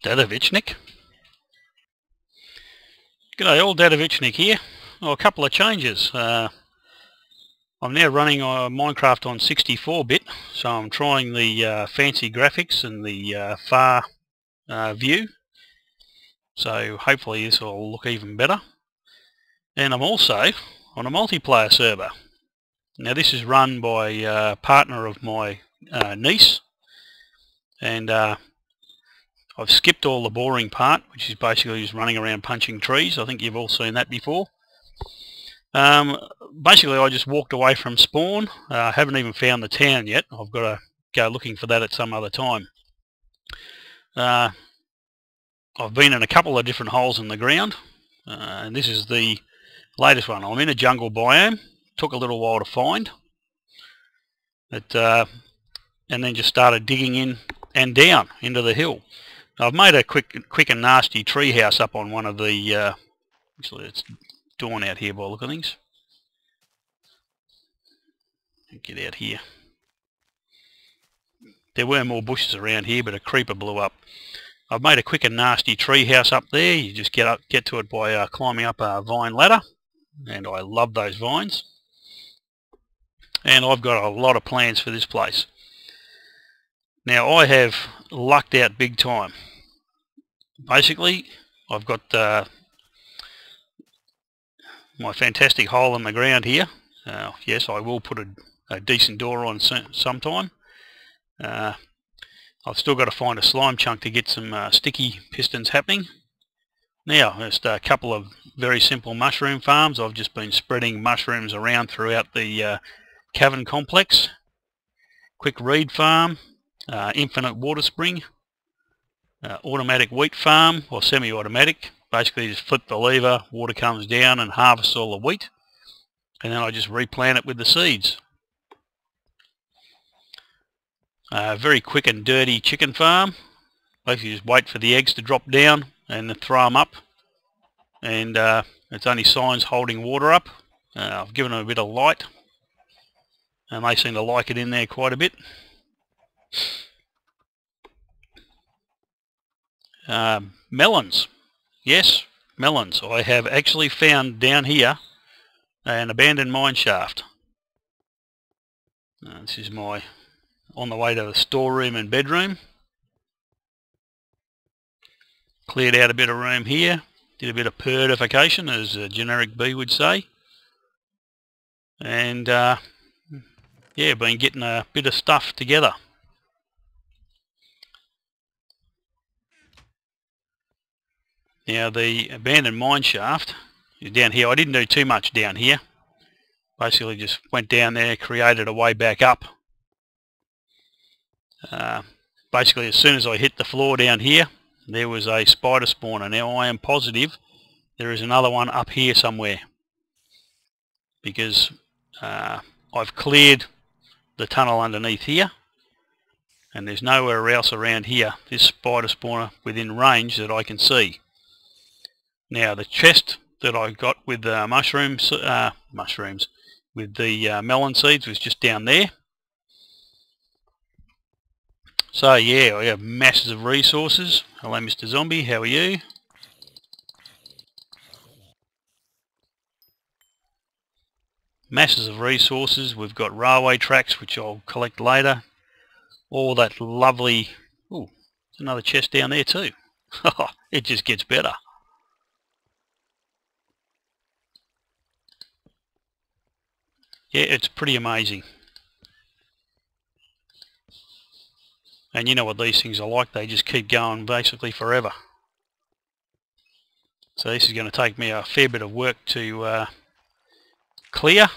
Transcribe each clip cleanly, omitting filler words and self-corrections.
Dadovitchnic. G'day all, Dadovitchnic here. A couple of changes. I'm now running Minecraft on 64-bit, so I'm trying the fancy graphics and the far view. So hopefully this will look even better. And I'm also on a multiplayer server. Now this is run by a partner of my niece, and I've skipped all the boring part, which is basically just running around punching trees. I think you've all seen that before. Basically I just walked away from spawn. I haven't even found the town yet. I've got to go looking for that at some other time. I've been in a couple of different holes in the ground, and this is the latest one. I'm in a jungle biome. Took a little while to find it, and then just started digging in and down into the hill. I've made a quick and nasty tree house up on one of the actually it's dawn out here by the look of things. Get out here. There were more bushes around here, but a creeper blew up. I've made a quick and nasty tree house up there. You just get to it by climbing up a vine ladder, and I love those vines. And I've got a lot of plans for this place. Now I have lucked out big time. Basically I've got my fantastic hole in the ground here. Yes, I will put a decent door on sometime. I've still got to find a slime chunk to get some sticky pistons happening. Now just a couple of very simple mushroom farms. I've just been spreading mushrooms around throughout the cavern complex. Quick reed farm, infinite water spring, automatic wheat farm, or semi-automatic. Basically just flip the lever, water comes down and harvests all the wheat, and then I just replant it with the seeds. Very quick and dirty chicken farm. Basically just wait for the eggs to drop down and then throw them up, and it's only signs holding water up. I've given them a bit of light, and they seem to like it in there quite a bit. Melons. Yes, melons. I have actually found down here an abandoned mine shaft. This is my on the way to the storeroom and bedroom. Cleared out a bit of room here. Did a bit of purification, as a generic bee would say. And yeah, been getting a bit of stuff together. Now the abandoned mine shaft is down here. I didn't do too much down here. Basically just went down there, created a way back up. Basically as soon as I hit the floor down here, there was a spider spawner. Now I am positive there is another one up here somewhere, because I've cleared the tunnel underneath here, and there's nowhere else around here, this spider spawner, within range that I can see. Now the chest that I got with the mushrooms with the melon seeds was just down there. So yeah, I have masses of resources. Hello Mr. Zombie, how are you? Masses of resources. We've got railway tracks, which I'll collect later. All that lovely... Ooh, there's another chest down there too. It just gets better. Yeah, it's pretty amazing. And you know what these things are like, they just keep going basically forever. So this is going to take me a fair bit of work to clear,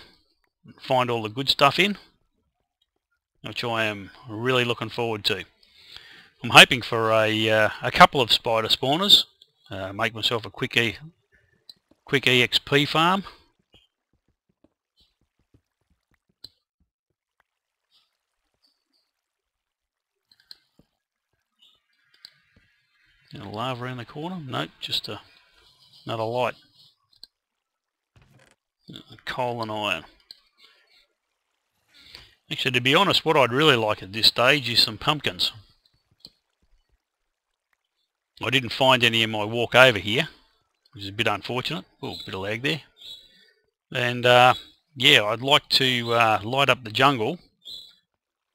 find all the good stuff in, which I am really looking forward to. I'm hoping for a couple of spider spawners, make myself a quick EXP farm. A lava around the corner? Nope, just another light. Coal and iron. Actually, to be honest, what I'd really like at this stage is some pumpkins. I didn't find any in my walk over here, which is a bit unfortunate. Oh, bit of lag there. And yeah, I'd like to light up the jungle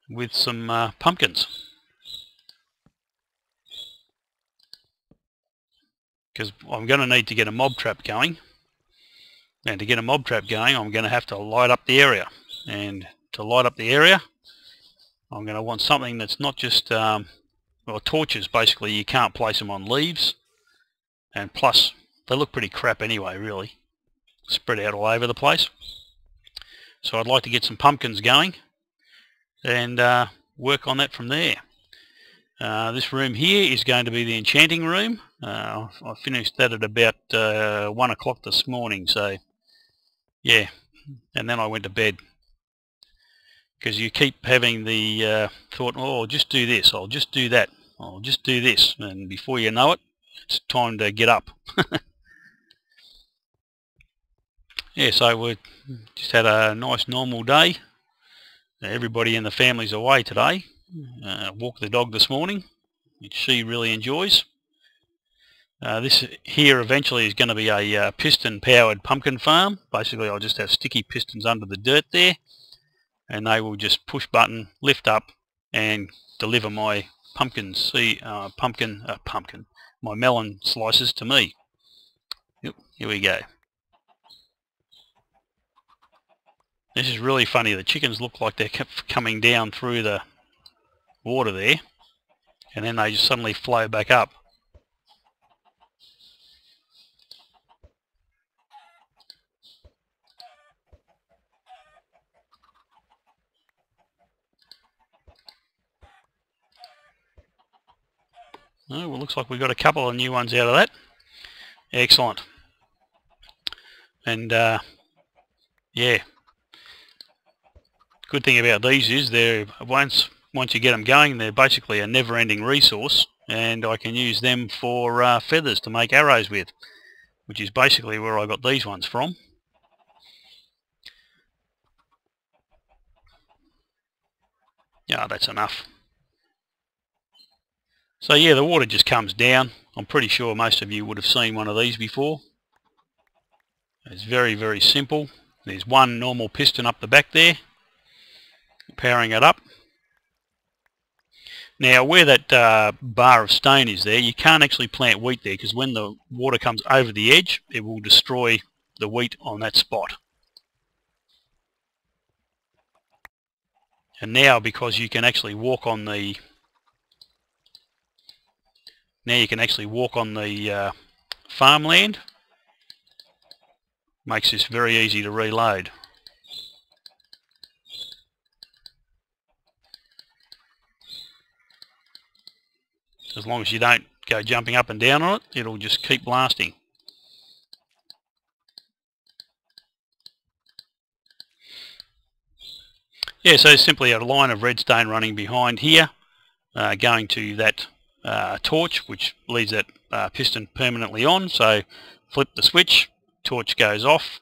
with some pumpkins, because I'm going to need to get a mob trap going, and to get a mob trap going I'm going to have to light up the area. And to light up the area I'm going to want something that's not just well, torches. Basically you can't place them on leaves, and plus they look pretty crap anyway, really spread out all over the place. So I'd like to get some pumpkins going and work on that from there. This room here is going to be the enchanting room. I finished that at about 1 o'clock this morning, so yeah, and then I went to bed, because you keep having the thought, oh, I'll just do this, I'll just do that, I'll just do this, and before you know it, it's time to get up. Yeah, so we just had a nice normal day. Everybody in the family's away today. Walked the dog this morning, which she really enjoys. This here eventually is going to be a piston-powered pumpkin farm. Basically, I'll just have sticky pistons under the dirt there, and they will just push button, lift up, and deliver my my melon slices to me. Yep, here we go. This is really funny. The chickens look like they're coming down through the water there, and then they just suddenly flow back up. Oh, well, looks like we've got a couple of new ones out of that. Excellent. And yeah, good thing about these is they're once you get them going, they're basically a never-ending resource, and I can use them for feathers to make arrows with, which is basically where I got these ones from. Yeah, that's enough. So yeah, the water just comes down. I'm pretty sure most of you would have seen one of these before. It's very, very simple. There's one normal piston up the back there, powering it up. Now where that bar of stone is there, you can't actually plant wheat there, because when the water comes over the edge, it will destroy the wheat on that spot. And now, because you can actually walk on the farmland, makes this very easy to reload. As long as you don't go jumping up and down on it, it'll just keep blasting. Yeah, so simply a line of redstone running behind here, going to that torch, which leaves that piston permanently on. So flip the switch, torch goes off,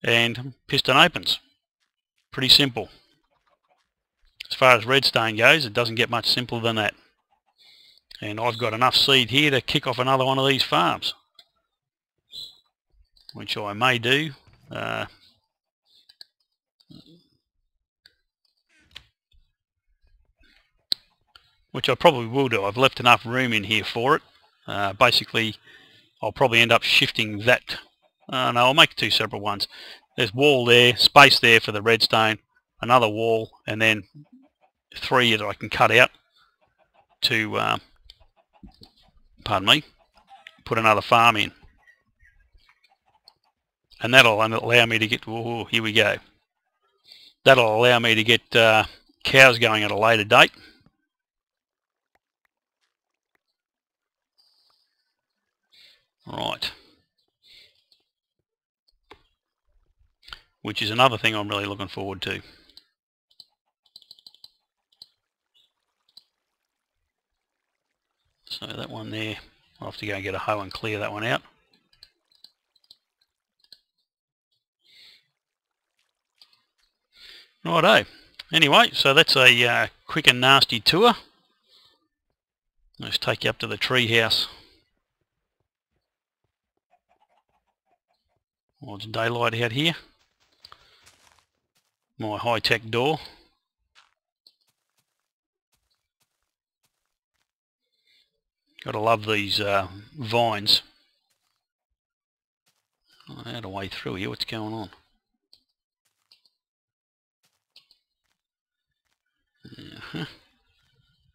and piston opens. Pretty simple. As far as redstone goes, it doesn't get much simpler than that. And I've got enough seed here to kick off another one of these farms, which I may do. Which I probably will do. I've left enough room in here for it. Basically, I'll probably end up shifting that. No, I'll make 2 separate ones. There's wall there, space there for the redstone, another wall, and then 3 that I can cut out to, pardon me, put another farm in. And that'll allow me to get, oh, here we go. That'll allow me to get cows going at a later date. Right. Which is another thing I'm really looking forward to. So that one there, I'll have to go and get a hoe and clear that one out. Righto. Anyway, so that's a quick and nasty tour. Let's take you up to the tree house. Well, it's daylight out here. My high-tech door. Gotta love these vines. I had a way through here. What's going on?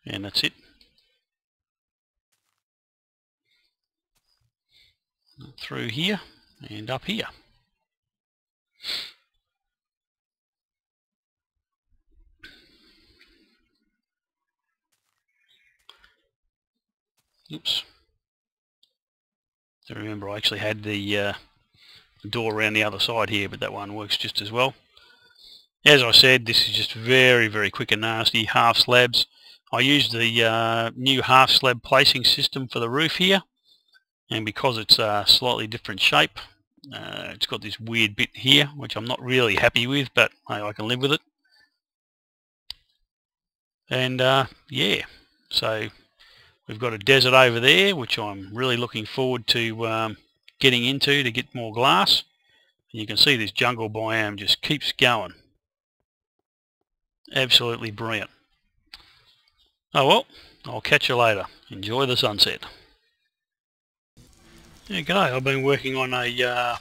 And that's it. Through here and up here. Oops. So remember, I actually had the door around the other side here, but that one works just as well. As I said, this is just very, very quick and nasty half slabs. I used the new half slab placing system for the roof here, and because it's a slightly different shape, it's got this weird bit here, which I'm not really happy with, but hey, I can live with it. And yeah, so we've got a desert over there, which I'm really looking forward to getting into to get more glass. And you can see this jungle biome just keeps going. Absolutely brilliant. Oh well, I'll catch you later. Enjoy the sunset. Yeah, g'day. I've been working on a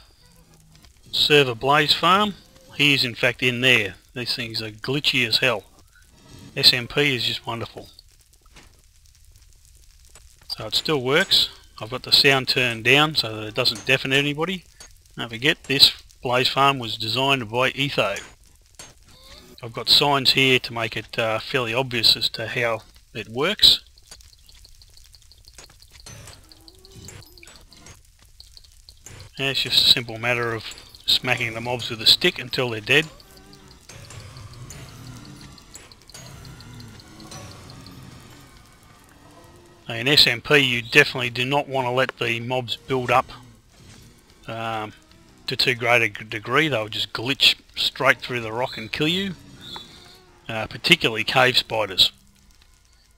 server blaze farm. He's in fact in there. These things are glitchy as hell. SMP is just wonderful. So it still works. I've got the sound turned down so that it doesn't deafen anybody. Don't forget, this blaze farm was designed by Etho. I've got signs here to make it fairly obvious as to how it works. And it's just a simple matter of smacking the mobs with a stick until they're dead. In SMP, you definitely do not want to let the mobs build up to too great a degree. They'll just glitch straight through the rock and kill you. Particularly cave spiders.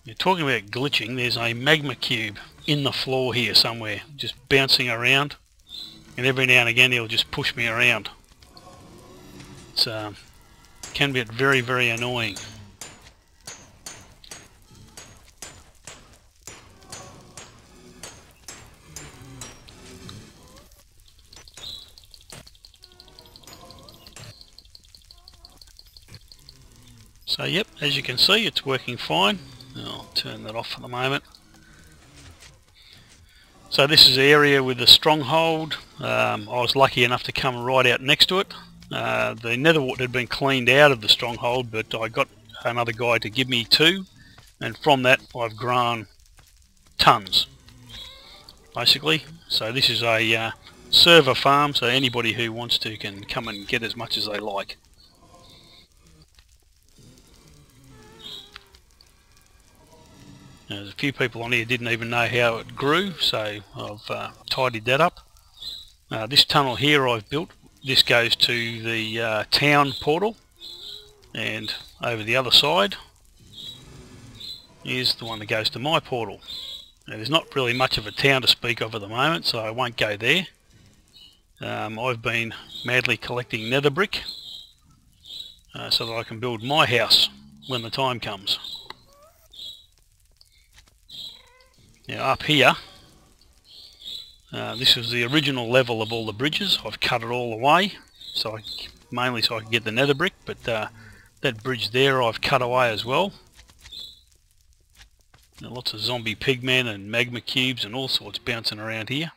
You're talking about glitching, there's a magma cube in the floor here somewhere, just bouncing around, and every now and again he'll just push me around. It can be very, very annoying. So yep, as you can see, it's working fine. I'll turn that off for the moment. So this is the area with the stronghold. I was lucky enough to come right out next to it. The netherwort had been cleaned out of the stronghold, but I got another guy to give me 2, and from that I've grown tons, basically. So this is a server farm, so anybody who wants to can come and get as much as they like. There's a few people on here didn't even know how it grew, so I've tidied that up. This tunnel here I've built, this goes to the town portal, and over the other side is the one that goes to my portal. Now, there's not really much of a town to speak of at the moment, so I won't go there. I've been madly collecting nether brick so that I can build my house when the time comes. Now up here, this was the original level of all the bridges. I've cut it all away, mainly so I can get the nether brick, but that bridge there I've cut away as well. There are lots of zombie pigmen and magma cubes and all sorts bouncing around here.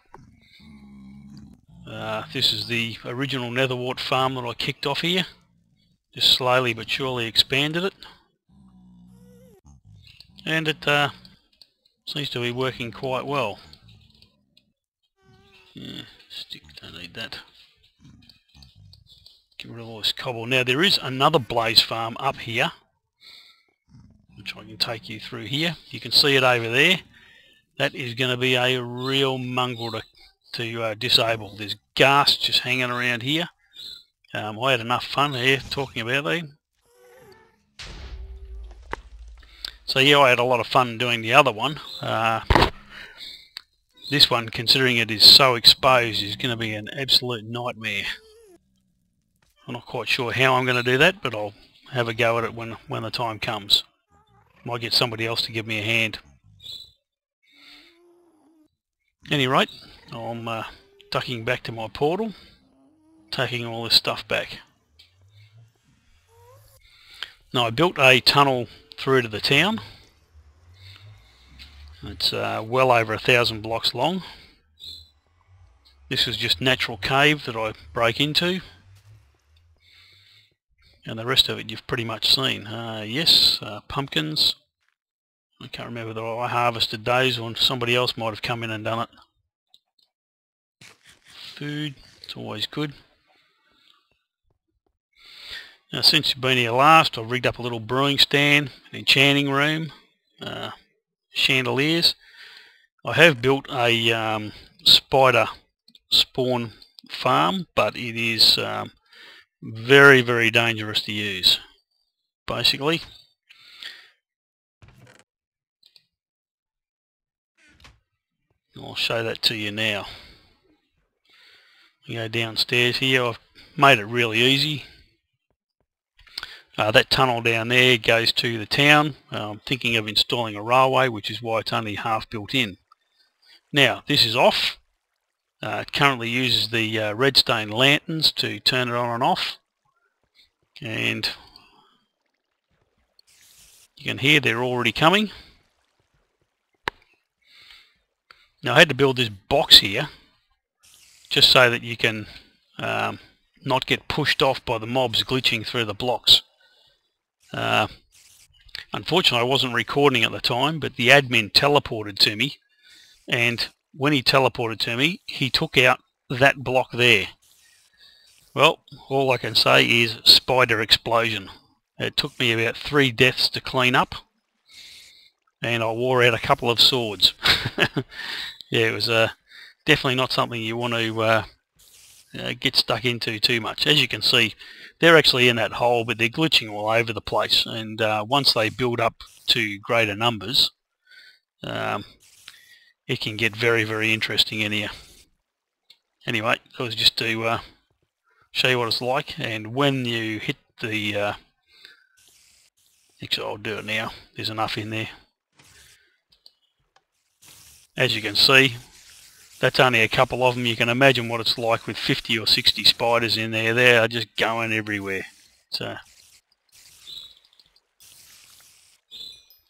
This is the original netherwort farm that I kicked off here. Just slowly but surely expanded it. And it seems to be working quite well. Yeah, stick, don't need that. Get rid of all this cobble. Now there is another blaze farm up here, which I can take you through here. You can see it over there. That is going to be a real mongrel to disable. There's ghast just hanging around here. I had enough fun here talking about them. So yeah, I had a lot of fun doing the other one. This one, considering it is so exposed, is going to be an absolute nightmare. I'm not quite sure how I'm going to do that, but I'll have a go at it when the time comes. Might get somebody else to give me a hand. Any rate, I'm ducking back to my portal, taking all this stuff back. Now I built a tunnel through to the town. It's well over 1,000 blocks long. This is just natural cave that I break into, and the rest of it you've pretty much seen. Yes, pumpkins. I can't remember whether I harvested those or somebody else might have come in and done it. Food, it's always good. Now since you've been here last, I've rigged up a little brewing stand, an enchanting room, chandeliers. I have built a spider spawn farm, but it is very, very dangerous to use. Basically, I'll show that to you now. You go downstairs here. I've made it really easy. That tunnel down there goes to the town. I'm thinking of installing a railway, which is why it's only half built in. Now this is off. It currently uses the redstone lanterns to turn it on and off, and you can hear they're already coming. Now I had to build this box here just so that you can not get pushed off by the mobs glitching through the blocks. Unfortunately I wasn't recording at the time, but the admin teleported to me, and when he teleported to me he took out that block there. Well, all I can say is spider explosion. It took me about 3 deaths to clean up, and I wore out a couple of swords. Yeah, it was definitely not something you want to get stuck into too much. As you can see, they're actually in that hole, but they're glitching all over the place, and once they build up to greater numbers, it can get very, very interesting in here. Anyway, that was just to show you what it's like, and when you hit the... actually, I'll do it now. There's enough in there. As you can see, that's only a couple of them. You can imagine what it's like with 50 or 60 spiders in there. They are just going everywhere. So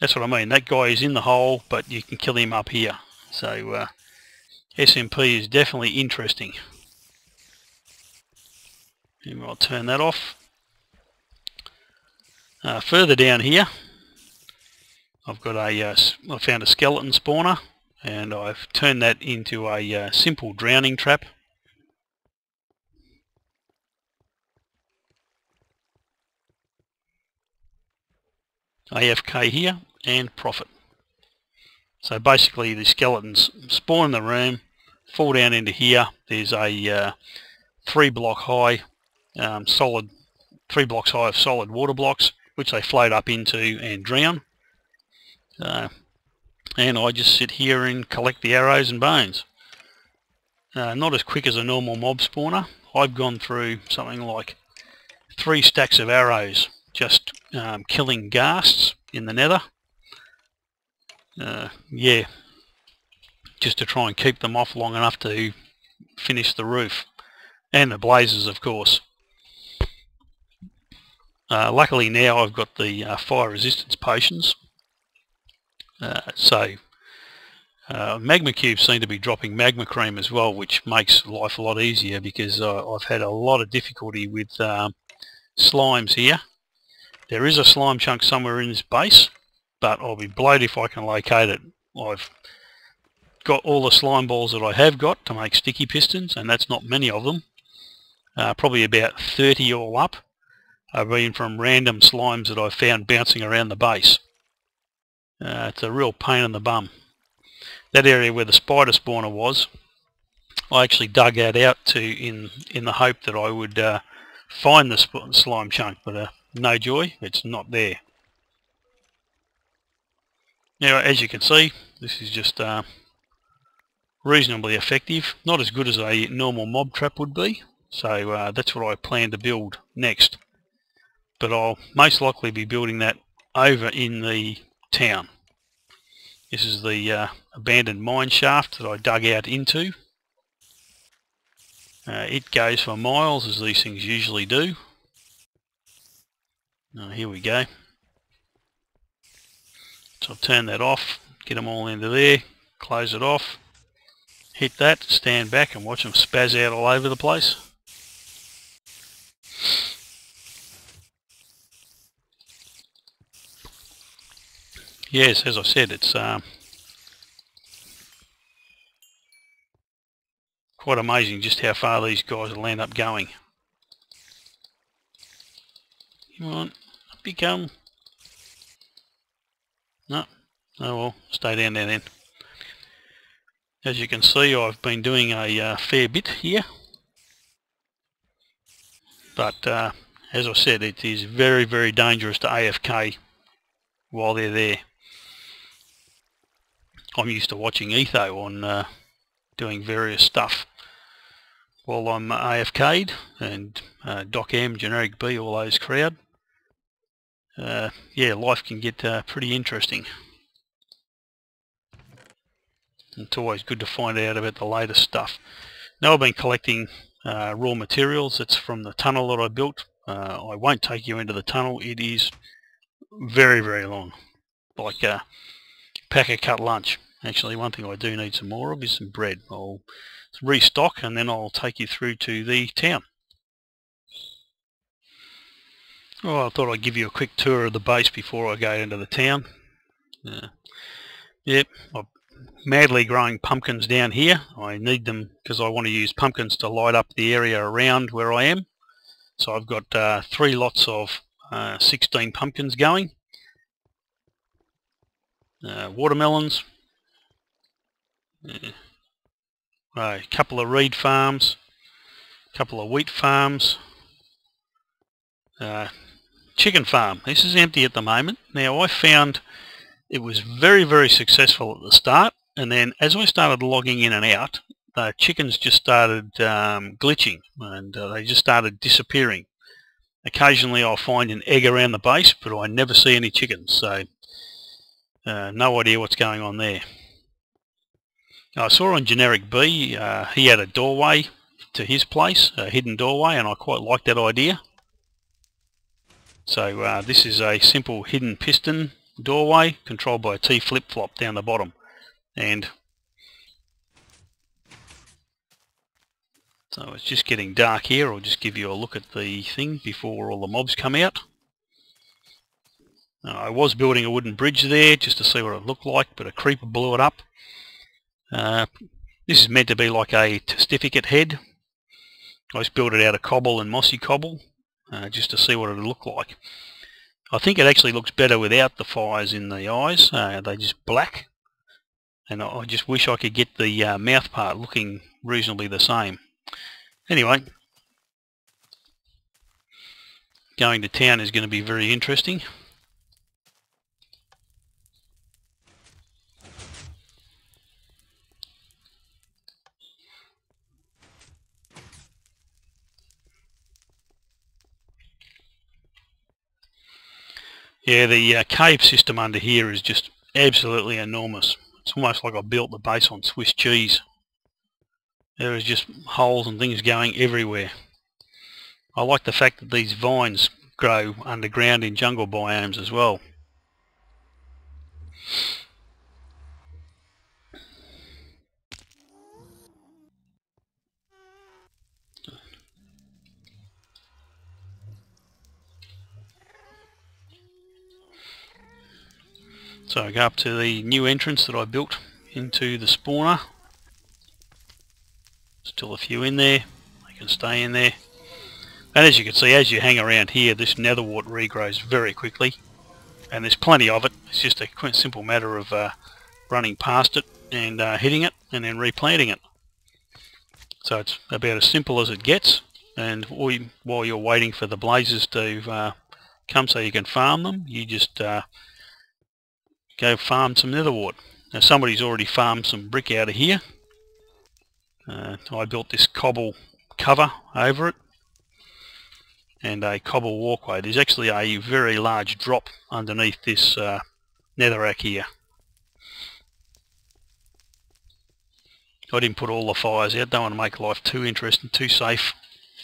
that's what I mean. That guy is in the hole, but you can kill him up here. So SMP is definitely interesting. And I'll turn that off. Further down here, I've got I found a skeleton spawner, and I've turned that into a simple drowning trap. AFK here and profit. So basically the skeletons spawn in the room, fall down into here. There's a 3 block high solid 3 blocks high of solid water blocks, which they float up into and drown. And I just sit here and collect the arrows and bones. Not as quick as a normal mob spawner. I've gone through something like 3 stacks of arrows just killing ghasts in the nether. Yeah, just to try and keep them off long enough to finish the roof. And the blazes, of course. Luckily now I've got the fire resistance potions. Magma cubes seem to be dropping magma cream as well, which makes life a lot easier, because I've had a lot of difficulty with slimes here. There is a slime chunk somewhere in this base, but I'll be blowed if I can locate it. I've got all the slime balls that I have got to make sticky pistons, and that's not many of them. Probably about 30 all up have been from random slimes that I've found bouncing around the base. It's a real pain in the bum. That area where the spider spawner was, I actually dug that out in the hope that I would find the slime chunk, but no joy, it's not there. Now, as you can see, this is just reasonably effective. Not as good as a normal mob trap would be, so that's what I plan to build next. But I'll most likely be building that over in the town. This is the abandoned mine shaft that I dug out into. It goes for miles, as these things usually do. Here we go. So I'll turn that off, get them all into there, close it off, hit that, stand back and watch them spaz out all over the place. Yes, as I said, it's quite amazing just how far these guys will end up going. Come on, up you come. No, oh well, stay down there then. As you can see, I've been doing a fair bit here. But as I said, it is very, very dangerous to AFK while they're there. I'm used to watching Etho on doing various stuff while I'm AFK'd, and Doc M, Generic B, all those crowd. Yeah, life can get pretty interesting. It's always good to find out about the latest stuff. Now I've been collecting raw materials. It's from the tunnel that I built. I won't take you into the tunnel. It is very, very long, like a pack a cut lunch. Actually, one thing I do need some more of is some bread. I'll restock and then I'll take you through to the town. Well, I thought I'd give you a quick tour of the base before I go into the town. Yep, I'm madly growing pumpkins down here. I need them because I want to use pumpkins to light up the area around where I am. So I've got 3 lots of 16 pumpkins going. Watermelons. A couple of reed farms. A couple of wheat farms. Chicken farm. This is empty at the moment. Now I found it was very, very successful at the start, and then as I started logging in and out, the chickens just started glitching, and they just started disappearing. Occasionally I'll find an egg around the base, but I never see any chickens, so no idea what's going on there. I saw on Generic B, he had a doorway to his place, a hidden doorway, and I quite like that idea. So this is a simple hidden piston doorway controlled by a T flip-flop down the bottom. And so it's just getting dark here. I'll just give you a look at the thing before all the mobs come out. I was building a wooden bridge there just to see what it looked like, but a creeper blew it up. This is meant to be like a testificate head. I just built it out of cobble and mossy cobble. Just to see what it would look like. I think it actually looks better without the fires in the eyes. They're just black, and I just wish I could get the mouth part looking reasonably the same. Anyway, going to town is going to be very interesting. Yeah, the cave system under here is just absolutely enormous. It's almost like I built the base on Swiss cheese. There is just holes and things going everywhere. I like the fact that these vines grow underground in jungle biomes as well. So I go up to the new entrance that I built into the spawner. Still a few in there. They can stay in there. And as you can see, as you hang around here, this netherwort regrows very quickly. And there's plenty of it. It's just a simple matter of running past it and hitting it and then replanting it. So it's about as simple as it gets. And while you're waiting for the blazes to come so you can farm them, you just go farm some netherwort. Now somebody's already farmed some brick out of here. I built this cobble cover over it and a cobble walkway. There's actually a very large drop underneath this netherrack here. I didn't put all the fires out, don't want to make life too interesting, too safe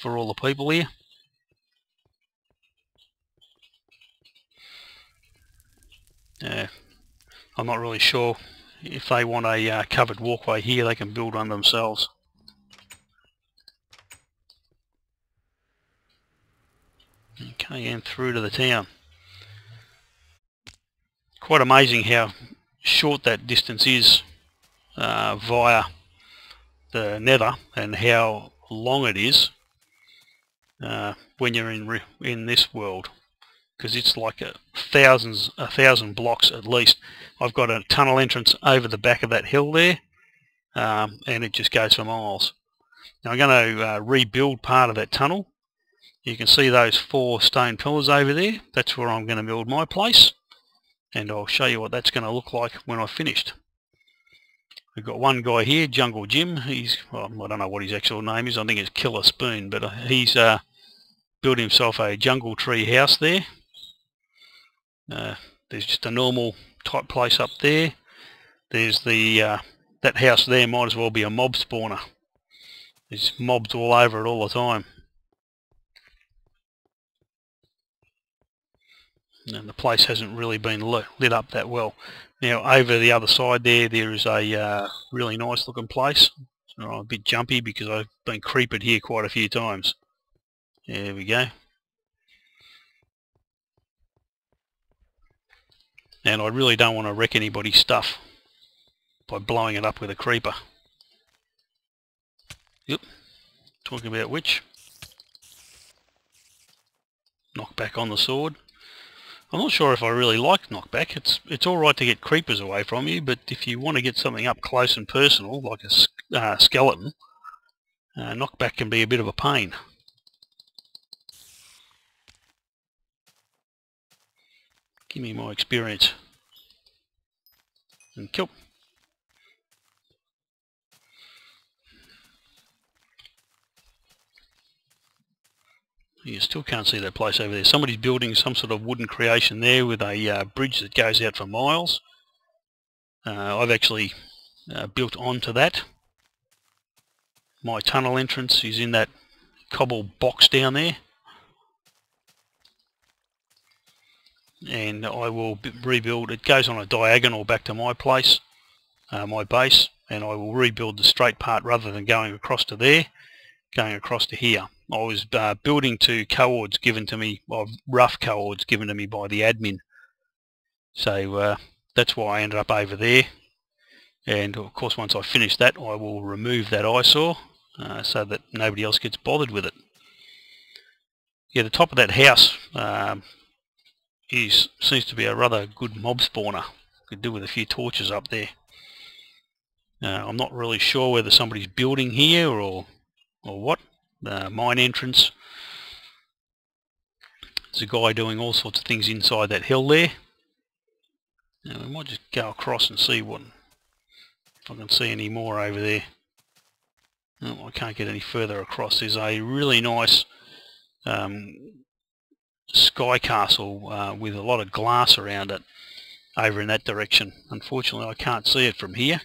for all the people here. I'm not really sure if they want a covered walkway here, they can build one themselves. Okay, and through to the town. Quite amazing how short that distance is via the nether, and how long it is when you're in this world, because it's like a thousand blocks at least. I've got a tunnel entrance over the back of that hill there, and it just goes for miles. Now I'm going to rebuild part of that tunnel. You can see those 4 stone pillars over there. That's where I'm going to build my place, and I'll show you what that's going to look like when I've finished. We've got one guy here, Jungle Jim. Well, I don't know what his actual name is. I think it's Killer Spoon, but he's built himself a jungle tree house there. There's just a normal type place up there. There's the that house there might as well be a mob spawner. There's mobs all over it all the time. And the place hasn't really been lit up that well. Now over the other side there is a really nice looking place. I'm a bit jumpy because I've been creeped here quite a few times. There we go. And I really don't want to wreck anybody's stuff by blowing it up with a creeper. Yep, talking about which. Knock back on the sword. I'm not sure if I really like knockback. It's alright to get creepers away from you, but if you want to get something up close and personal, like a skeleton, knockback can be a bit of a pain. Give me my experience. And kill. You still can't see that place over there. Somebody's building some sort of wooden creation there with a bridge that goes out for miles. I've actually built onto that. My tunnel entrance is in that cobble box down there. And I will rebuild. It goes on a diagonal back to my place, my base, and I will rebuild the straight part rather than going across to there, going across to here. I was building to coords given to me, rough coords given to me by the admin. So that's why I ended up over there. And of course once I finish that I will remove that eyesore so that nobody else gets bothered with it. Yeah, the top of that house seems to be a rather good mob spawner. Could do with a few torches up there. I'm not really sure whether somebody's building here or what. Mine entrance. There's a guy doing all sorts of things inside that hill there. Now we might just go across and see if I can see any more over there. Oh, I can't get any further across. There's a really nice sky castle with a lot of glass around it over in that direction. Unfortunately I can't see it from here.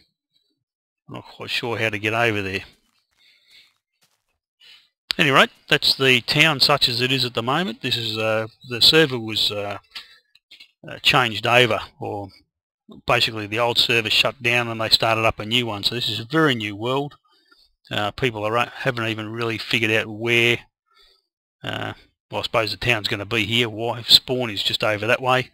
I'm not quite sure how to get over there. Anyway, that's the town such as it is at the moment. This is the server was changed over, or basically the old server shut down and they started up a new one. So this is a very new world. People haven't even really figured out where. Well, I suppose the town's going to be here. Why spawn is just over that way.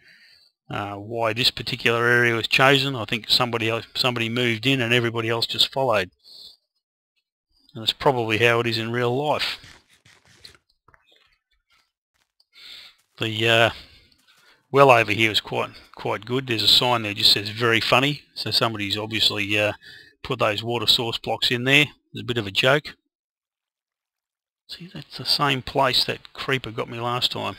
Why this particular area was chosen, I think somebody moved in and everybody else just followed. And that's probably how it is in real life. The well over here is quite good. There's a sign there that just says very funny, so somebody's obviously put those water source blocks in there. It's a bit of a joke. See, that's the same place that creeper got me last time.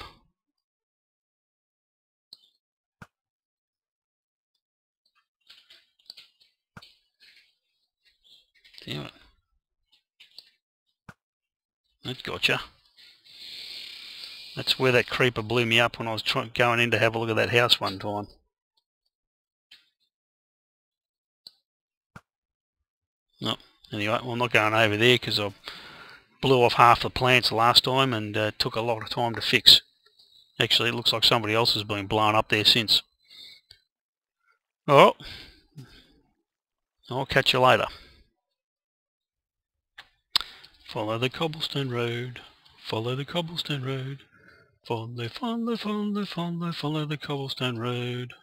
Damn it. That gotcha. That's where that creeper blew me up when I was going in to have a look at that house one time. No, anyway, well, I'm not going over there because I blew off half the plants last time and took a lot of time to fix. Actually, it looks like somebody else has been blown up there since. Oh, I'll catch you later. Follow the cobblestone road. Follow the cobblestone road. Follow the cobblestone road.